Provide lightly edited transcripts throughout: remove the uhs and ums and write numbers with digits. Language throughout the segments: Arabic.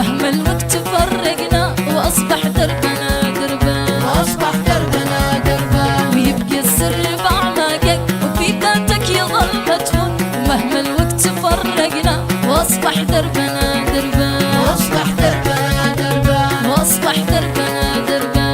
مهما الوقت فرقنا واصبح دربنا دربا، واصبح دربنا دربا، ويبقى السر باعماقك وفي ذاتك يظل مدفون. مهما الوقت فرقنا واصبح دربنا دربا، واصبح دربنا دربا، واصبح دربنا دربا.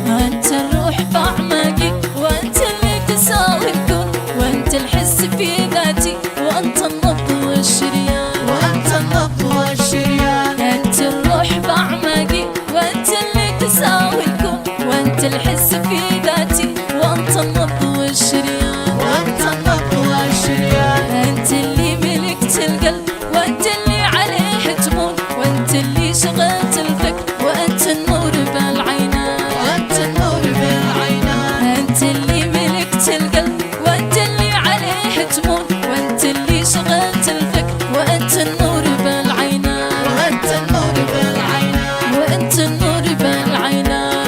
أنت الروح بأعماقي وأنت اللي تساوي الكون، وأنت الحس في ذاتي وأنت النبض والشريان، وأنت النبض والشريان. أنت الروح بأعماقي وأنت اللي تساوي الكون، وأنت الحس في ذاتي وأنت النبض والشريان، وأنت النبض والشريان. أنت اللي ملكت القلب وأنت اللي عليه تمون، وأنت اللي شغلت الفكر وأنت النور بالعينان، وأنت النور بالعينان. أنت اللي ملكت القلب وأنت اللي عليه تمون، وأنت اللي شغلت الفكر وأنت النور بالعينان، وأنت النور بالعينان. وأنت النور بالعينان.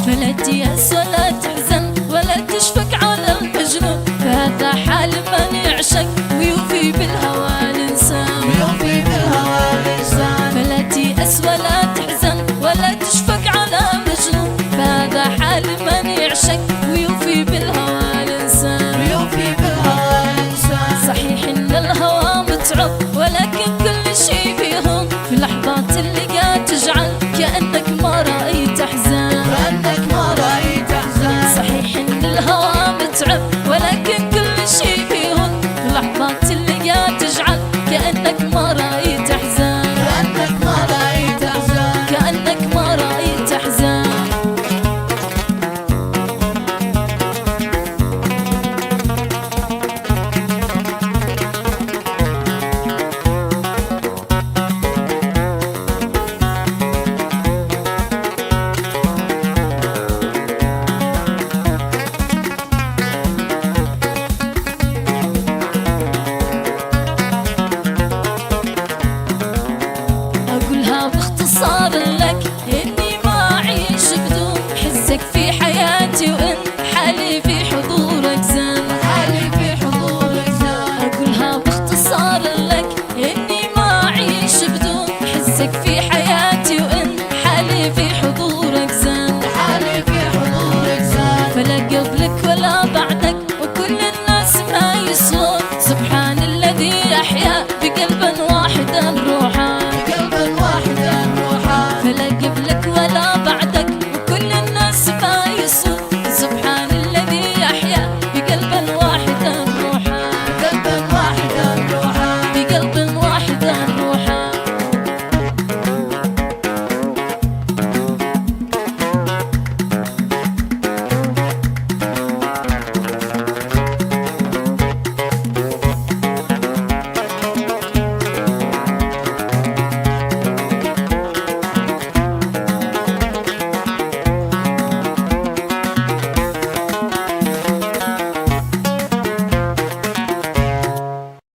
فلا تيأس ولا تحزن ولا تشفق على المجنون، فهذا حال من يعشق ويوفي بالهوى الإنسان، ويوفي بالهوى الإنسان. فلا تيأس ولا تحزن ولا تشفق على مجنون، فهذا حال من يعشق ويوفي بالهوى الإنسان، ويوفي بالهوى الإنسان. صحيح إن الهوى متعب ولكن كل شي بيهون، في لحظات اللقاء تجعل كأنك ما رأيت أحزان، كأنك ما رأيت أحزان. صحيح إن الهوى متعب